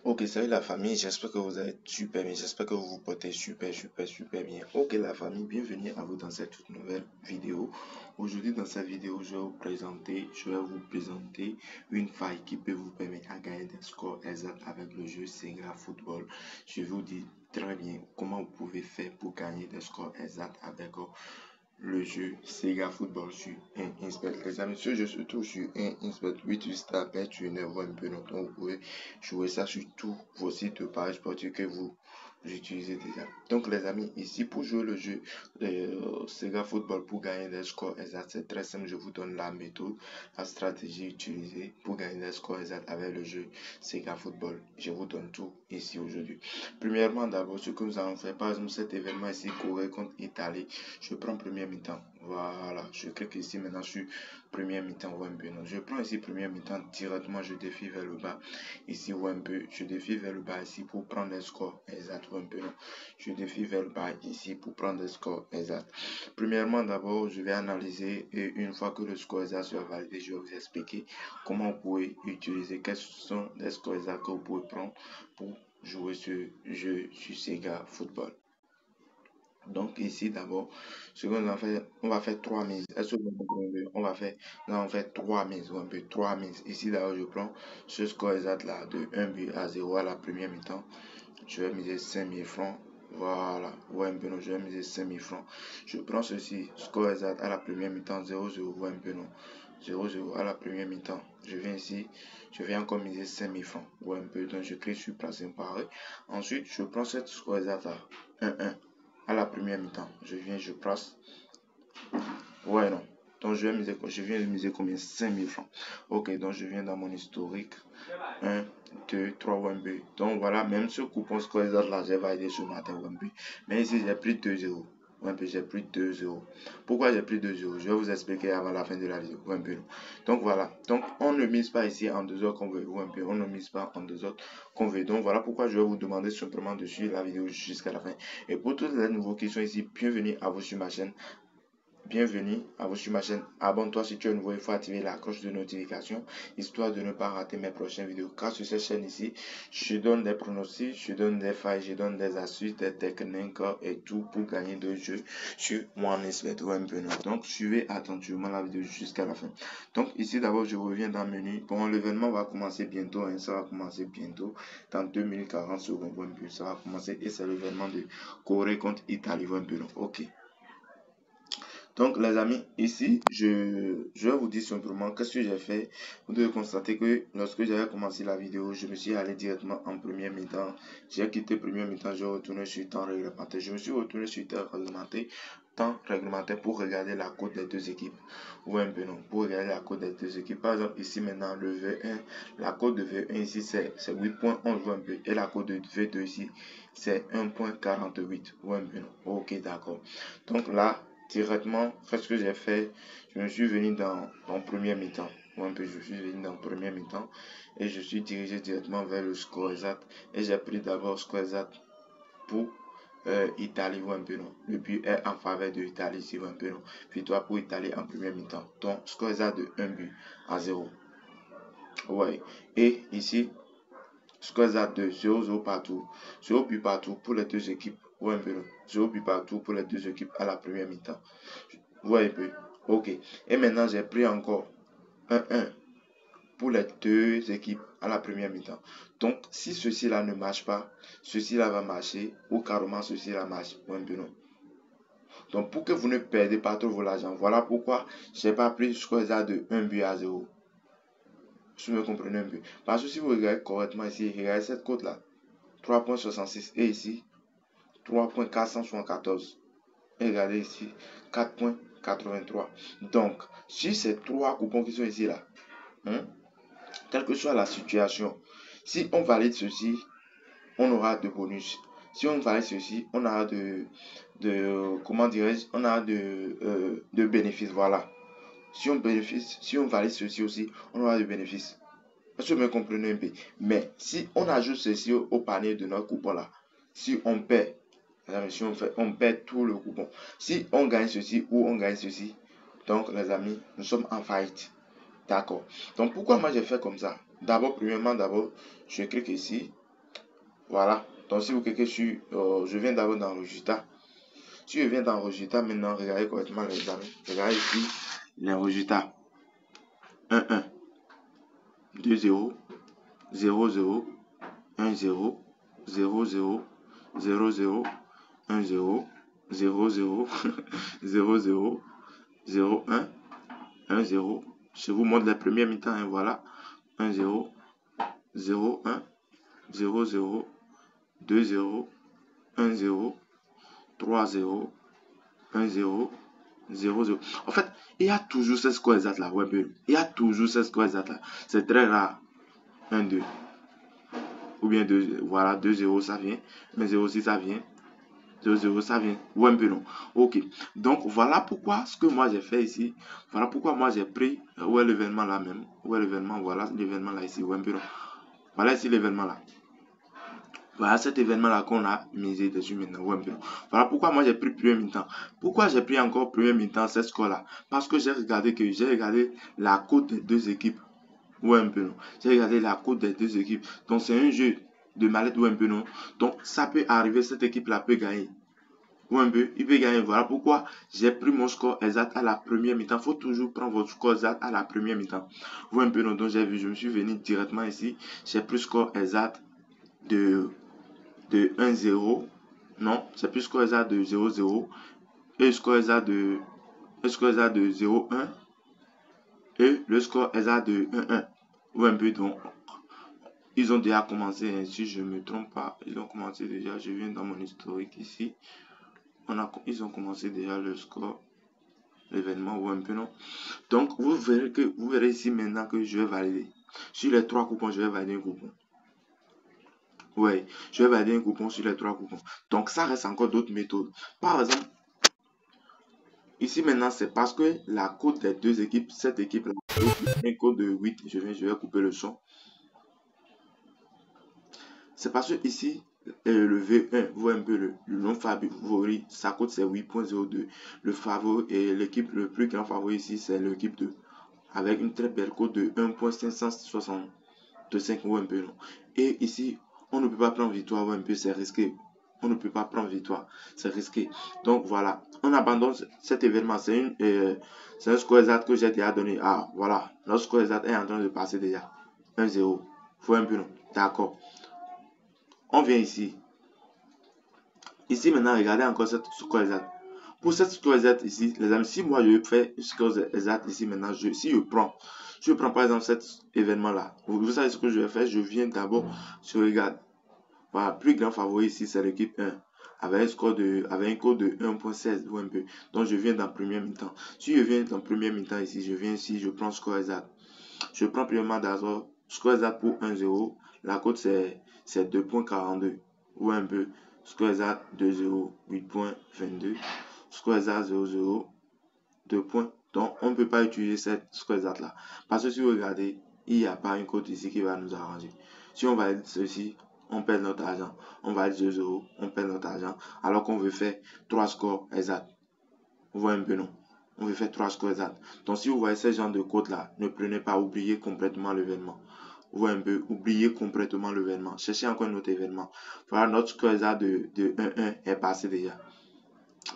Ok, salut la famille, j'espère que vous allez super bien, j'espère que vous vous portez super bien. Ok la famille, bienvenue à vous dans cette toute nouvelle vidéo. Aujourd'hui dans cette vidéo, je vais vous présenter une faille qui peut vous permettre à gagner des scores exacts avec le jeu Sega Football. Je vous dis très bien comment vous pouvez faire pour gagner des scores exacts avec le jeu Sega Football sur un Inspect. Les amis, ce jeu se trouve sur un Inspect 8 Star Tuner un peu longtemps. Vous pouvez jouer ça sur tous vos sites de page sportifs que vous utilisez déjà. Donc les amis, ici pour jouer le jeu Sega Football pour gagner des scores exacts, c'est très simple. Je vous donne la méthode, la stratégie utilisée pour gagner des scores exacts avec le jeu Sega Football. Je vous donne tout ici aujourd'hui. Premièrement, d'abord, ce que nous allons faire, par exemple, cet événement ici, Corée contre Italie, je prends première mi-temps. Voilà, je clique ici maintenant sur première mi-temps ou un peu. Non, je prends ici première mi-temps directement, je défie vers le bas. Ici ou un peu, je défie vers le bas ici pour prendre les scores exacts ou un peu. Non, je défie vers le bas ici pour prendre les scores exacts. Premièrement, d'abord, je vais analyser et une fois que le score exact sera validé, je vais vous expliquer comment vous pouvez utiliser, quels sont les scores exacts que vous pouvez prendre pour jouer ce jeu sur Sega Football. Donc ici d'abord, ce qu'on va faire, on va faire 3 mises. Est-ce que vous comprenez? On va faire 3 mises ou un peu 3 mises. Ici d'abord, je prends ce score exact là de 1 but à 0 à la première mi-temps. Je vais miser 5000 francs. Voilà, ouais, un peu non, je vais miser 5000 francs. Je prends ceci, score exact à la première mi-temps 0-0, ouais, un peu non. 0-0 à la première mi-temps. Je viens ici, je viens encore miser 5000 francs. Ouais, un peu, donc je clique sur place pareil. Ensuite, je prends cette score exact à 1-1 à la première mi-temps. Je viens, je place. Ouais, non. Donc, je viens de miser combien? 5000 francs. Ok, donc je viens dans mon historique. 1, 2, 3 WMB. Donc, voilà, même ce coupon score exact là, j'ai validé ce matin WMB. Mais ici, j'ai pris 2-0. WMB, j'ai pris 2-0. Pourquoi j'ai pris 2-0? Je vais vous expliquer avant la fin de la vidéo. WMB. Donc, voilà. Donc, on ne mise pas ici en 2 heures qu'on veut. WMB, on ne mise pas en 2 heures qu'on veut. Donc, voilà pourquoi je vais vous demander simplement de suivre la vidéo jusqu'à la fin. Et pour tous les nouveaux qui sont ici, bienvenue à vous sur ma chaîne. Bienvenue à vous sur ma chaîne. Abonne-toi si tu es nouveau. Il faut activer la cloche de notification histoire de ne pas rater mes prochaines vidéos. Car sur cette chaîne ici, je donne des pronostics, je donne des failles, je donne des astuces, des techniques et tout pour gagner de jeux sur mon espèce ou un peu. Donc, suivez attentivement la vidéo jusqu'à la fin. Donc, ici d'abord, je reviens dans le menu. Bon, l'événement va commencer bientôt. Hein, ça va commencer bientôt. Dans 2 minutes 40 secondes. Ça va commencer et c'est l'événement de Corée contre Italie. Ok. Donc les amis, ici, je vais vous dire simplement qu'est-ce que j'ai fait. Vous devez constater que lorsque j'avais commencé la vidéo, je me suis allé directement en première mi-temps. J'ai quitté première mi-temps, j'ai retourné sur temps réglementaire. Je me suis retourné sur temps réglementaire pour regarder la cote des deux équipes. Ou un peu non, pour regarder la cote des deux équipes. Par exemple, ici maintenant, le V1, la cote de V1 ici, c'est 8.11 un peu. Et la cote de V2 ici, c'est 1.48. Ou un peu non. Ok, d'accord. Donc là, directement, ce que j'ai fait, je me suis venu dans première mi-temps. Je suis venu dans première mi-temps et je suis dirigé directement vers le score exact. Et j'ai pris d'abord score exact pour Italie ou un peu non. Le but est en faveur de l'Italie ici ou un peu non. Victoire pour Italie en première mi-temps. Donc score exact de 1 but à 0. Ouais. Et ici, score exact de 0-0 partout. 0 but partout pour les deux équipes. Ouais, un peu non. 0 but partout pour les deux équipes à la première mi-temps. Vous voyez un peu. Ok. Et maintenant, j'ai pris encore 1-1 pour les deux équipes à la première mi-temps. Donc, si ceci-là ne marche pas, ceci-là va marcher ou carrément ceci-là marche. Ou un peu non. Donc, pour que vous ne perdez pas trop vos argent, voilà pourquoi je n'ai pas pris score exact de 1 but à 0. Si vous me comprenez un peu. Parce que si vous regardez correctement ici, regardez cette cote-là. 3.66 et ici 3.474. Et regardez ici 4.83. Donc, si ces trois coupons qui sont ici là, quelle que soit la situation, si on valide ceci, on aura de bonus. Si on valide ceci, on aura comment dirais-je, on aura de bénéfices. Voilà. Si on valide ceci aussi, on aura de bénéfices. Est-ce que vous me comprenez un peu? Mais si on ajoute ceci au panier de notre coupon là, si on perd, si on perd tout le coupon. Si on gagne ceci ou on gagne ceci, donc les amis, nous sommes en faillite. D'accord. Donc pourquoi moi j'ai fait comme ça? Premièrement, je clique ici. Voilà. Donc, si vous cliquez sur, je viens d'abord dans le résultat. Si je viens dans le résultat, maintenant, regardez correctement les amis. Regardez ici les résultats. 1-1, 2-0, 0-0, 1-0, 0-0, 0-0, 1-0, 0-0, 0-0, 0-1, 1-0. Je vous montre les premiers mi-temps, hein, voilà. 1-0, 0-1, 0-0, 2-0, 1-0, 3-0, 1-0, 0-0. En fait, il y a toujours ces scores exacts là. Ouais, il y a toujours ces scores exacts là. C'est très rare. 1-2. Ou bien 2, voilà, 2-0, ça vient. 1-0 aussi, ça vient. 0-0, ça vient. Ou un peu non. Ok. Donc, voilà pourquoi ce que moi j'ai fait ici. Voilà pourquoi moi j'ai pris. Où est l'événement là même? Où est l'événement? Voilà l'événement là ici. Ou un peu non. Voilà ici l'événement là. Voilà cet événement-là qu'on a misé dessus maintenant. Ouais, voilà pourquoi moi j'ai pris premier mi-temps. Pourquoi j'ai pris encore premier mi-temps cette score-là? Parce que j'ai regardé la cote des deux équipes. Ouais, un peu non. J'ai regardé la cote des deux équipes. Donc c'est un jeu de mallette ou un peu non. Donc ça peut arriver, cette équipe-là peut gagner. Ou un peu, il peut gagner. Voilà pourquoi j'ai pris mon score exact à la première mi-temps. Il faut toujours prendre votre score exact à la première mi-temps. Ou un peu non. Donc j'ai vu, je me suis venu directement ici. J'ai pris score exact de 1-0. Non, c'est plus score exact de 0-0. Et score exact de 0-1. Et le score exact de 1-1. Ou un peu donc. Ils ont déjà commencé, si je ne me trompe pas, ils ont commencé déjà, je viens dans mon historique ici. Ils ont commencé déjà le score, l'événement ou un peu non. Donc vous verrez ici maintenant que je vais valider. Sur les 3 coupons, je vais valider un coupon. Ouais, je vais valider un coupon sur les 3 coupons. Donc ça reste encore d'autres méthodes. Par exemple, ici maintenant, c'est parce que la cote des deux équipes, cette équipe-là, un code de 8, je vais couper le son. C'est parce que ici, le V1, vous voyez un peu le nom favori, sa cote c'est 8.02. Le favori et l'équipe, le plus grand favori ici, c'est l'équipe 2. Avec une très belle cote de 1.565 ou un peu non. Et ici, on ne peut pas prendre victoire ou un peu, c'est risqué. On ne peut pas prendre victoire, c'est risqué. Donc voilà, on abandonne cet événement. C'est un score exact que j'ai déjà donné. Ah voilà, notre score exact est en train de passer déjà. 1-0. Faut un peu non. D'accord. On vient ici. Ici maintenant, regardez encore cette score exact. Pour cette score exact ici, les amis, si moi je fais une score exact ici maintenant, si je prends par exemple cet événement là, vous savez ce que je vais faire? Je viens d'abord, je regarde. Voilà, plus grand favori ici, c'est l'équipe 1. Avec un code de 1.16 ou un peu. Donc je viens dans premier mi-temps. Si je viens dans premier mi-temps ici, je viens ici, je prends score exact. Je prends premièrement d'abord score exact pour 1-0. La cote c'est 2.42 ou un peu. Score exact 2-0, 8.22. Score exact 0-0, 2 points. Donc on ne peut pas utiliser cette score exact là. Parce que si vous regardez, il n'y a pas une cote ici qui va nous arranger. Si on va ceci, on perd notre argent. On va dire 0, on perd notre argent. Alors qu'on veut faire 3 scores exacts. Vous voyez un peu non? On veut faire 3 scores exacts. Donc si vous voyez ce genre de cote là, ne prenez pas, oubliez complètement l'événement. Vous voyez un peu, oubliez complètement l'événement. Cherchez encore un autre événement. Voilà, notre score exact de 1-1 est passé déjà.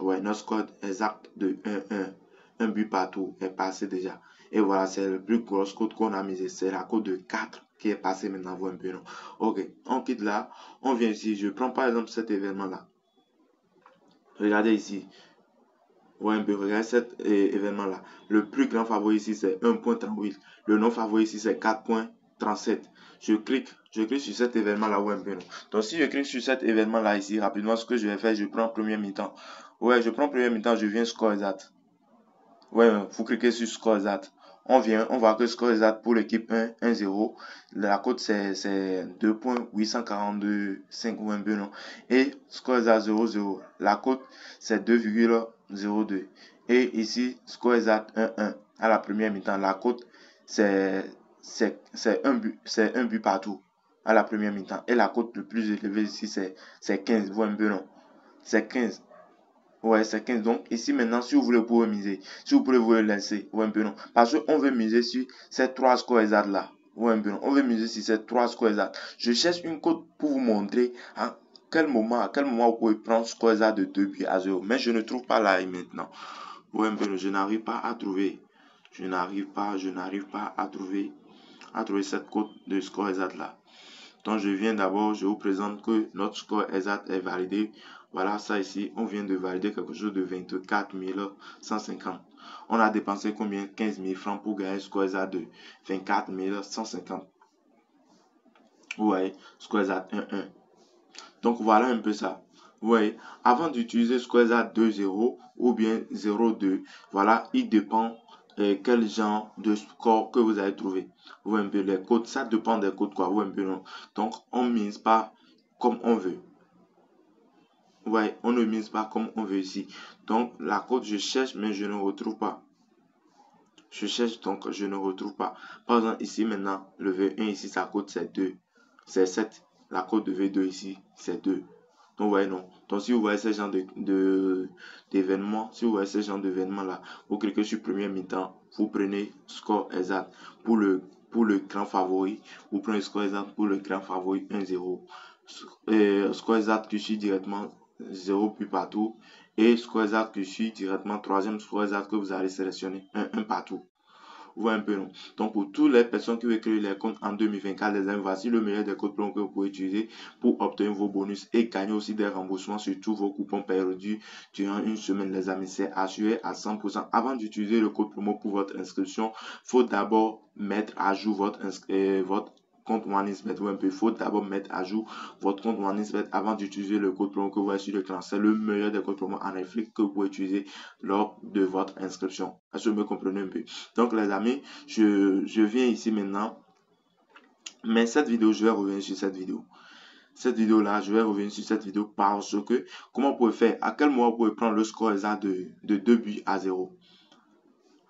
Ouais, notre score exact de 1-1, un but partout est passé déjà. Et voilà, c'est le plus gros code qu'on a misé. C'est la code de 4 qui est passé maintenant. Vous un peu non? Ok, on quitte là. On vient ici. Je prends par exemple cet événement-là. Regardez ici. Ouais, un peu, regardez cet événement-là. Le plus grand favori ici, c'est 1.38. Le non favori ici, c'est 4.37. Je clique sur cet événement-là. Ouais, un peu, non. Donc, si je clique sur cet événement-là ici, rapidement, ce que je vais faire, je prends premier mi-temps. Ouais, je prends premier mi-temps, je viens score exact. Ouais, vous cliquez sur score exact. On voit que score exact pour l'équipe 1, 1-0. La cote c'est 2.842,5 ou un peu non. Et score exact 0-0. La cote c'est 2,02. Et ici, score exact 1-1 à la première mi-temps. La cote c'est un but partout à la première mi-temps. Et la cote le plus élevée ici c'est 15. Vous voyez un peu non. C'est 15. Ouais, c'est 15. Donc, ici maintenant, si vous voulez, vous miser. Si vous voulez, vous le laisser. Ouais, un peu non. Parce qu'on veut miser sur ces 3 scores exacts là. Ouais, bien, on veut miser sur ces 3 scores exacts. Je cherche une cote pour vous montrer à quel moment vous pouvez prendre score exact de 2 buts à 0. Mais je ne trouve pas là et maintenant. Ouais, bien, je n'arrive pas à trouver. Je n'arrive pas à trouver cette cote de score exact là. Donc, je vous présente que notre score exact est validé. Voilà, ça ici, on vient de valider quelque chose de 24 150. On a dépensé combien? 15 000 francs pour gagner un score exact de 24 150. Vous voyez, score exact 1-1. Donc, voilà un peu ça. Vous voyez, avant d'utiliser score exact 2-0 ou bien 0-2, voilà, il dépend quel genre de score que vous allez trouver. Vous voyez un peu les codes, ça dépend des codes quoi. Vous voyez un peu non. Donc on mise pas comme on veut. Vous voyez, on ne mise pas comme on veut ici. Donc la cote je cherche mais je ne retrouve pas. Je cherche donc je ne retrouve pas. Par exemple ici maintenant le V1 ici sa cote c'est 2. C'est 7. La cote de V2 ici c'est 2. Donc, vous voyez, non. Donc, si vous voyez ce genre d'événements, si vous voyez ce genre d'événements là, vous cliquez sur premier mi-temps, vous prenez score exact pour le grand favori, vous prenez score exact pour le grand favori 1-0. Score exact qui suit directement 0 puis partout. Et score exact qui suit directement troisième score exact que vous allez sélectionner 1 partout. Vous voyez un peu, non? Donc, pour toutes les personnes qui veulent créer les comptes en 2024, les amis, voici le meilleur des codes promo que vous pouvez utiliser pour obtenir vos bonus et gagner aussi des remboursements sur tous vos coupons perdus durant une semaine, les amis. C'est assuré à 100%. Avant d'utiliser le code promo pour votre inscription, il faut d'abord mettre à jour votre compte OneXBet. Il faut d'abord mettre à jour votre compte OneXBet avant d'utiliser le code promo que vous voyez sur l'écran. C'est le meilleur des codes promo en Netflix que vous pouvez utiliser lors de votre inscription. Est-ce que vous me comprenez un peu? Donc les amis, je viens ici maintenant. Mais cette vidéo, je vais revenir sur cette vidéo. Cette vidéo-là, je vais revenir sur cette vidéo parce que comment vous pouvez faire? À quel moment vous pouvez prendre le score exact de 2 buts à 0?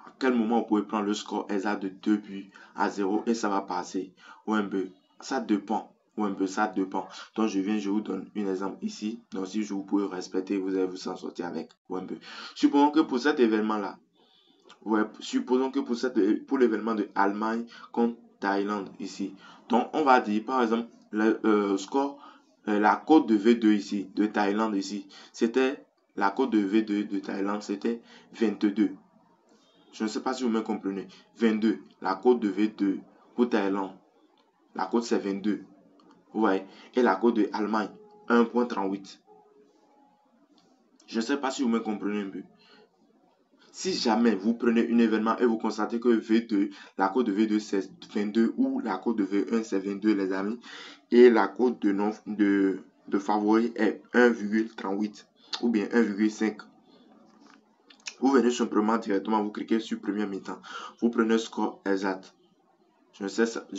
À quel moment vous pouvez prendre le score exact de 2 buts à 0 et ça va passer? Ou un peu, ça dépend. Ou un peu, ça dépend. Donc je vous donne un exemple ici. Donc si vous pouvez respecter, vous allez vous en sortir avec. Ou un peu. Supposons que pour cet événement-là, ouais, supposons que pour l'événement de Allemagne contre Thaïlande ici. Donc, on va dire, par exemple, le score, la cote de V2 ici, de Thaïlande ici, c'était, la cote de V2 de Thaïlande, c'était 22. Je ne sais pas si vous me comprenez. 22, la cote de V2 pour Thaïlande, la cote c'est 22. Ouais. Et la cote de Allemagne, 1.38. Je ne sais pas si vous me comprenez un peu. Si jamais vous prenez un événement et vous constatez que V2, la cote de V2 c'est 22 ou la cote de V1 c'est 22 les amis, et la cote de favori est 1,38 ou bien 1,5. Vous venez simplement directement, vous cliquez sur premier mi-temps. Vous prenez score exact. Je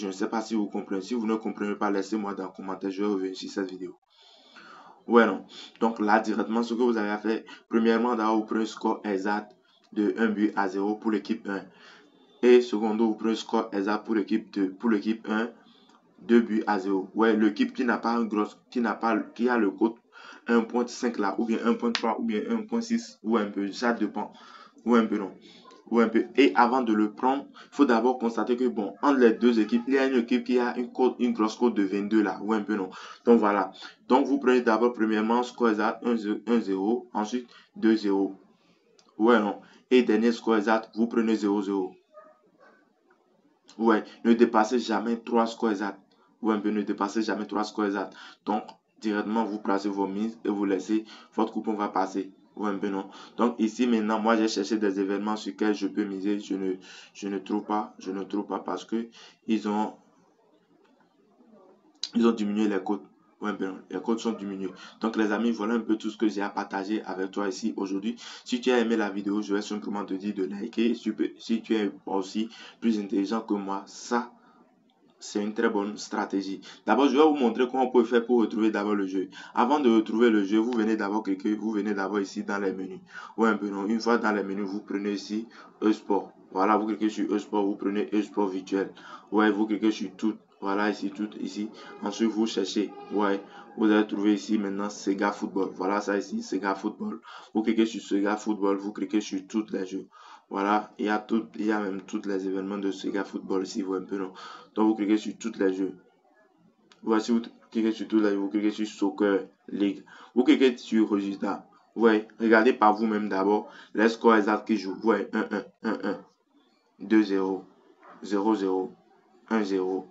ne sais pas si vous comprenez. Si vous ne comprenez pas, laissez-moi dans les commentaires. Je vais revenir sur cette vidéo. Ouais, non. Donc là, directement, ce que vous avez à faire, premièrement, d'abord, vous prenez score exact de 1 but à 0 pour l'équipe 1. Et secondo, vous prenez score exact pour l'équipe 2. Pour l'équipe 1, 2 buts à 0. Ouais, l'équipe qui n'a pas un gros, qui a le code 1.5 là, ou bien 1.3, ou bien 1.6, ou un peu, ça dépend. Ou un peu non. Ou un peu. Et avant de le prendre, il faut d'abord constater que bon, entre les deux équipes, il y a une équipe qui a une grosse cote de 22 là, ou un peu non. Donc voilà. Donc vous prenez d'abord premièrement score exact 1-0, ensuite 2-0. Ouais non. Et dernier score exact, vous prenez 0-0. Ouais, ne dépassez jamais 3 scores exacts. Ouais, ne dépassez jamais 3 scores exacts. Donc, directement, vous placez vos mises et vous laissez, votre coupon va passer. Ouais, non. Donc, ici, maintenant, moi, j'ai cherché des événements sur lesquels je peux miser. Je ne trouve pas parce que ils ont diminué les cotes. Ouais, les cotes sont diminuées. Donc, les amis, voilà un peu tout ce que j'ai à partager avec toi ici aujourd'hui. Si tu as aimé la vidéo, je vais simplement te dire de liker. Si tu es aussi plus intelligent que moi, ça, c'est une très bonne stratégie. D'abord, je vais vous montrer comment on peut faire pour retrouver d'abord le jeu. Avant de retrouver le jeu, vous venez d'abord cliquer, vous venez d'abord ici dans les menus. Ouais, un peu non. Une fois dans les menus, vous prenez ici e-sport. Voilà, vous cliquez sur e-sport, vous prenez e-sport virtuel. Ouais, vous cliquez sur tout. Voilà, ici, tout, ici. Ensuite, vous cherchez. Ouais, vous allez trouver ici maintenant Sega Football. Voilà ça ici, Sega Football. Vous cliquez sur Sega Football, vous cliquez sur tous les jeux. Voilà, il y a même tous les événements de Sega Football ici, vous voyez un peu, non? Donc, vous cliquez sur tous les jeux. Voici, vous cliquez sur tous les jeux, vous cliquez sur Soccer League. Vous cliquez sur Résultat. Vous voyez, regardez par vous-même d'abord les scores exacts qui jouent. Vous voyez, 1-1, 1-1, 2-0, 0-0, 1-0.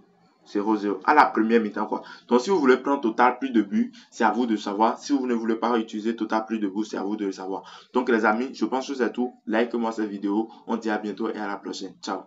0-0 à la première mi-temps quoi. Donc si vous voulez prendre total plus de buts, c'est à vous de savoir. Si vous ne voulez pas utiliser total plus de buts, c'est à vous de le savoir. Donc les amis, je pense que c'est tout. Like-moi cette vidéo. On dit à bientôt et à la prochaine. Ciao.